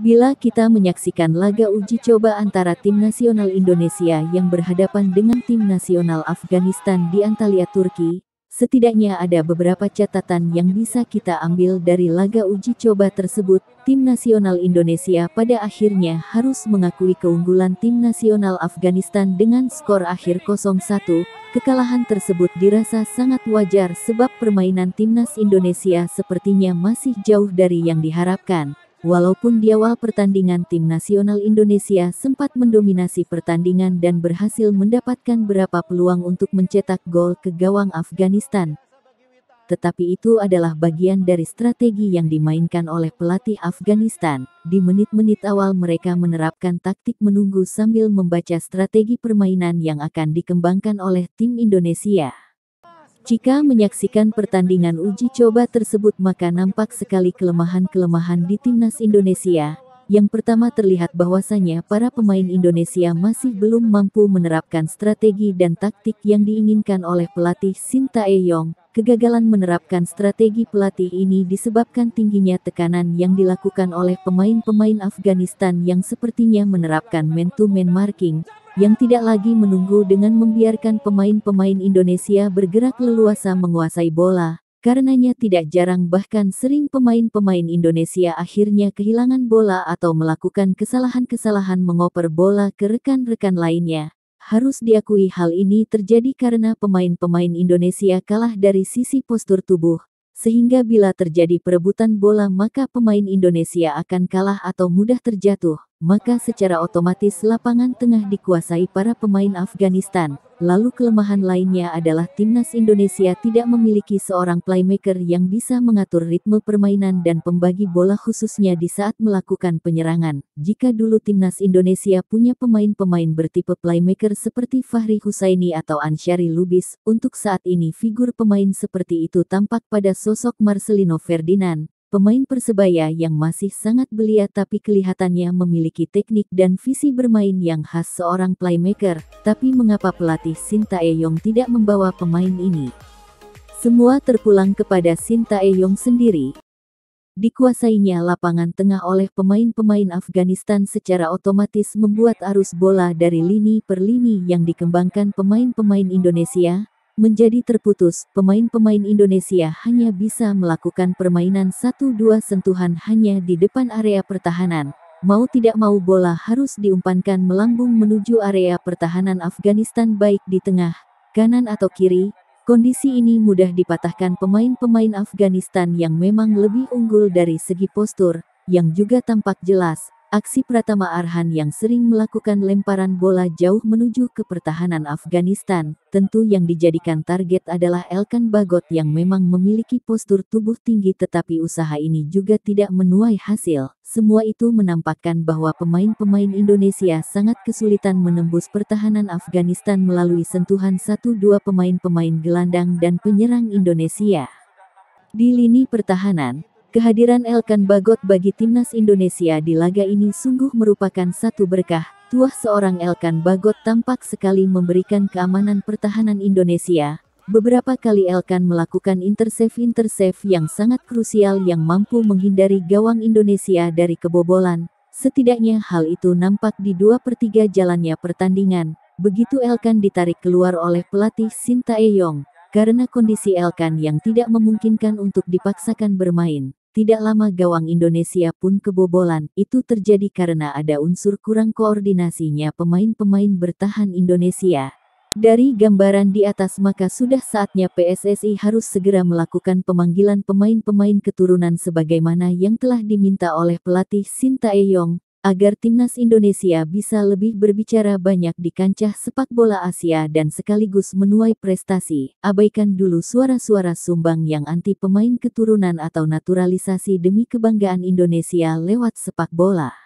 Bila kita menyaksikan laga uji coba antara tim nasional Indonesia yang berhadapan dengan tim nasional Afghanistan di Antalya, Turki, setidaknya ada beberapa catatan yang bisa kita ambil dari laga uji coba tersebut. Tim nasional Indonesia pada akhirnya harus mengakui keunggulan tim nasional Afghanistan dengan skor akhir 0-1. Kekalahan tersebut dirasa sangat wajar sebab permainan timnas Indonesia sepertinya masih jauh dari yang diharapkan. Walaupun di awal pertandingan tim nasional Indonesia sempat mendominasi pertandingan dan berhasil mendapatkan beberapa peluang untuk mencetak gol ke gawang Afghanistan. Tetapi itu adalah bagian dari strategi yang dimainkan oleh pelatih Afghanistan. Di menit-menit awal mereka menerapkan taktik menunggu sambil membaca strategi permainan yang akan dikembangkan oleh tim Indonesia. Jika menyaksikan pertandingan uji coba tersebut maka nampak sekali kelemahan-kelemahan di timnas Indonesia. Yang pertama terlihat bahwasanya para pemain Indonesia masih belum mampu menerapkan strategi dan taktik yang diinginkan oleh pelatih Sintayong. Kegagalan menerapkan strategi pelatih ini disebabkan tingginya tekanan yang dilakukan oleh pemain-pemain Afghanistan yang sepertinya menerapkan man-to-man marking, yang tidak lagi menunggu dengan membiarkan pemain-pemain Indonesia bergerak leluasa menguasai bola. Karenanya tidak jarang bahkan sering pemain-pemain Indonesia akhirnya kehilangan bola atau melakukan kesalahan-kesalahan mengoper bola ke rekan-rekan lainnya. Harus diakui hal ini terjadi karena pemain-pemain Indonesia kalah dari sisi postur tubuh. Sehingga bila terjadi perebutan bola maka pemain Indonesia akan kalah atau mudah terjatuh. Maka secara otomatis lapangan tengah dikuasai para pemain Afghanistan. Lalu kelemahan lainnya adalah timnas Indonesia tidak memiliki seorang playmaker yang bisa mengatur ritme permainan dan pembagi bola khususnya di saat melakukan penyerangan. Jika dulu timnas Indonesia punya pemain-pemain bertipe playmaker seperti Fahri Husaini atau Ansyari Lubis, untuk saat ini figur pemain seperti itu tampak pada sosok Marcelino Ferdinand. Pemain Persebaya yang masih sangat belia tapi kelihatannya memiliki teknik dan visi bermain yang khas seorang playmaker. Tapi mengapa pelatih Sintayong tidak membawa pemain ini? Semua terpulang kepada Sintayong sendiri. Dikuasainya lapangan tengah oleh pemain-pemain Afghanistan secara otomatis membuat arus bola dari lini per lini yang dikembangkan pemain-pemain Indonesia menjadi terputus. Pemain-pemain Indonesia hanya bisa melakukan permainan 1-2 sentuhan hanya di depan area pertahanan. Mau tidak mau bola harus diumpankan melambung menuju area pertahanan Afghanistan baik di tengah, kanan atau kiri. Kondisi ini mudah dipatahkan pemain-pemain Afghanistan yang memang lebih unggul dari segi postur, yang juga tampak jelas. Aksi Pratama Arhan yang sering melakukan lemparan bola jauh menuju ke pertahanan Afghanistan, tentu yang dijadikan target adalah Elkan Bagot yang memang memiliki postur tubuh tinggi tetapi usaha ini juga tidak menuai hasil. Semua itu menampakkan bahwa pemain-pemain Indonesia sangat kesulitan menembus pertahanan Afghanistan melalui sentuhan 1-2 pemain-pemain gelandang dan penyerang Indonesia. Di lini pertahanan, kehadiran Elkan Bagot bagi timnas Indonesia di laga ini sungguh merupakan satu berkah. Tuah seorang Elkan Bagot tampak sekali memberikan keamanan pertahanan Indonesia. Beberapa kali Elkan melakukan intercept yang sangat krusial yang mampu menghindari gawang Indonesia dari kebobolan. Setidaknya hal itu nampak di 2/3 jalannya pertandingan. Begitu Elkan ditarik keluar oleh pelatih Sintayong. Karena kondisi Elkan yang tidak memungkinkan untuk dipaksakan bermain. Tidak lama gawang Indonesia pun kebobolan. Itu terjadi karena ada unsur kurang koordinasinya pemain-pemain bertahan Indonesia. Dari gambaran di atas maka sudah saatnya PSSI harus segera melakukan pemanggilan pemain-pemain keturunan sebagaimana yang telah diminta oleh pelatih Sintayong, agar timnas Indonesia bisa lebih berbicara banyak di kancah sepak bola Asia dan sekaligus menuai prestasi. Abaikan dulu suara-suara sumbang yang anti pemain keturunan atau naturalisasi demi kebanggaan Indonesia lewat sepak bola.